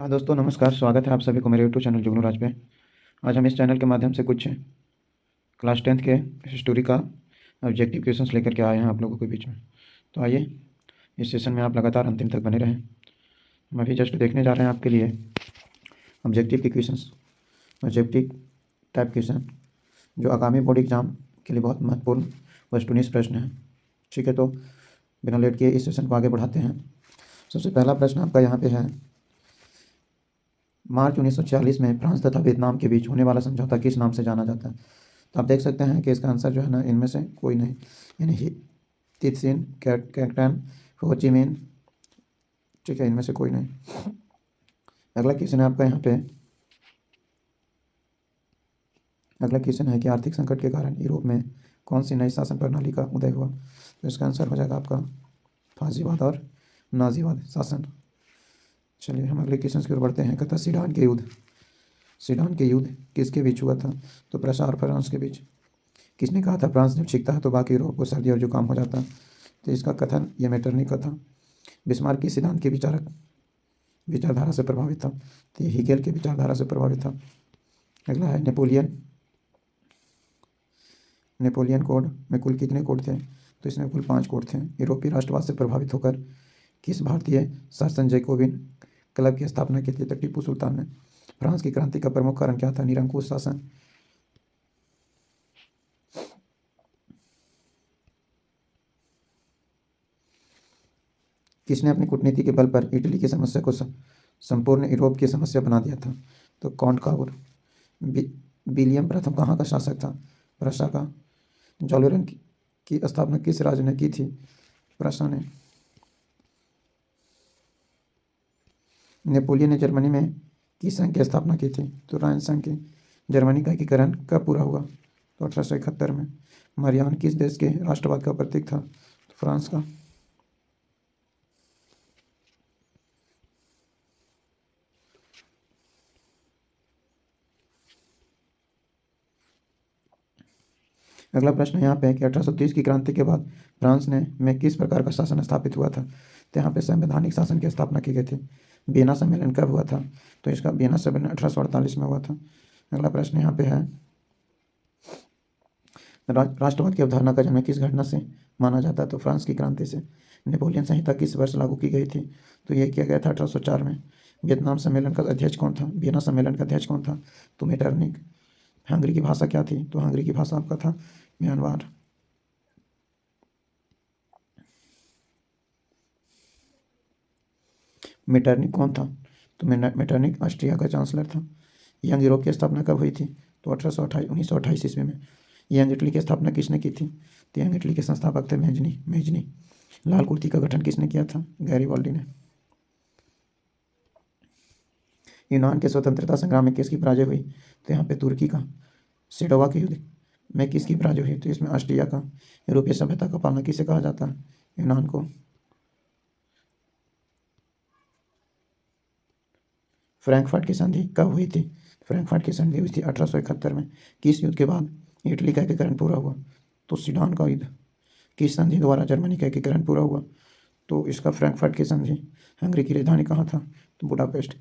हाँ दोस्तों, नमस्कार। स्वागत है आप सभी को मेरे यूट्यूब चैनल जुगनू राज पे। आज हम इस चैनल के माध्यम से कुछ क्लास 10th के हिस्टोरी का ऑब्जेक्टिव क्वेश्चंस लेकर के आए हैं आप लोगों के बीच में। तो आइए इस सेशन में आप लगातार अंतिम तक बने रहें। हम अभी जस्ट देखने जा रहे हैं आपके लिए ऑब्जेक्टिव के क्वेश्चंस, ऑब्जेक्टिव टाइप क्वेश्चन जो आगामी बोर्ड एग्जाम के लिए बहुत महत्वपूर्ण वस्तुनिष्ठ प्रश्न है। ठीक है, तो बिना लेट किए इस सेशन को आगे बढ़ाते हैं। सबसे पहला प्रश्न आपका यहाँ पे है, मार्च 1946 में फ्रांस तथा वियतनाम के बीच होने वाला समझौता किस नाम से जाना जाता है? तो आप देख सकते हैं कि इसका आंसर जो है ना, इनमें से कोई नहीं, यानी तितसिन, कैंगटन, हो ची मिन। ठीक है, इनमें से कोई नहीं। अगला क्वेश्चन है आपका यहाँ पे, अगला क्वेश्चन है कि आर्थिक संकट के कारण यूरोप में कौन सी नई शासन प्रणाली का उदय हुआ? तो इसका आंसर हो जाएगा आपका फासीवाद और नाजीवाद शासन। चलिए हम अगले क्वेश्चन की ओर बढ़ते हैं। कहता सीडान के युद्ध, सीडान के युद्ध किसके बीच हुआ था? तो प्रशा और फ्रांस के बीच। किसने कहा था फ्रांस जब छींकता है तो बाकी यूरोप को सर्दी और जुकाम हो जाता है? तो इसका कथन ये मेटरनिख का था। बिस्मार्क की सिद्धांत के विचारधारा से प्रभावित था, तो ये हिगेल के विचारधारा से प्रभावित था। अगला है नेपोलियन, नेपोलियन कोड में कुल कितने कोड थे? तो इसमें कुल 5 कोड थे। यूरोपीय राष्ट्रवाद से प्रभावित होकर किस भारतीय शासन जैकोबिन क्लब की स्थापना की थी? तो टीपू सुल्तान ने। फ्रांस की क्रांति का प्रमुख कारण क्या था? निरंकुश शासन। किसने अपनी कूटनीति के बल पर इटली की समस्या को संपूर्ण यूरोप की समस्या बना दिया था? तो कॉन्ट काउर। विलियम प्रथम कहाँ का शासक था? प्रशा का। जॉलरन की स्थापना किस राज्य ने की थी? प्रशा ने। नेपोलियन ने जर्मनी में किस संघ की स्थापना की थी? तो राइन संघ की। जर्मनी का एकीकरण कब पूरा हुआ? तो 1871 में। मरियान किस देश के राष्ट्रवाद का प्रतीक था? तो फ्रांस का। अगला प्रश्न यहाँ पे है कि 1830 की क्रांति के बाद फ्रांस में किस प्रकार का शासन स्थापित हुआ था? तो यहाँ पे संवैधानिक शासन की स्थापना की गई थी। वियना सम्मेलन कब हुआ था? तो इसका वियना सम्मेलन 1848 में हुआ था। अगला प्रश्न यहाँ पे है, राष्ट्रवाद की अवधारणा का जन्म किस घटना से माना जाता है? तो फ्रांस की क्रांति से। नेपोलियन संहिता किस वर्ष लागू की गई थी? तो ये किया गया था 1804 में। वियतनाम सम्मेलन का अध्यक्ष कौन था? वियना सम्मेलन का अध्यक्ष कौन था? तो मेटरनिख। हंगरी की भाषा क्या थी? तो हंगरी की भाषा आपका था म्यांमार। मेटरनिख कौन था? तो मेटरनिख ऑस्ट्रिया का चांसलर था। यंग यूरोप की स्थापना कब हुई थी? तो 1928 ईस्वी में। यंग इटली की स्थापना किसने की थी? तो यंग इटली के संस्थापक थे मेजनी। लाल कुर्ती का गठन किसने किया था? गैरीबाल्डी ने। यूनान के स्वतंत्रता संग्राम में किसकी पराजय हुई? तो यहाँ पे तुर्की का। सेडोवा के युद्ध में किसकी पराजय हुई? तो इसमें ऑस्ट्रिया का। यूरोपीय सभ्यता का पालना किसे कहा जाता है? यूनान को। फ्रैंकफर्ट की संधि कब हुई थी? फ्रैंकफर्ट की संधि हुई थी 1871 में। किस युद्ध के बाद इटली का एकीकरण पूरा हुआ? तो सीडान का युद्ध। किस संधि द्वारा जर्मनी का एकीकरण पूरा हुआ? तो इसका फ्रैंकफर्ट की संधि। हंगरी की राजधानी कहाँ था? तो बुडापेस्ट।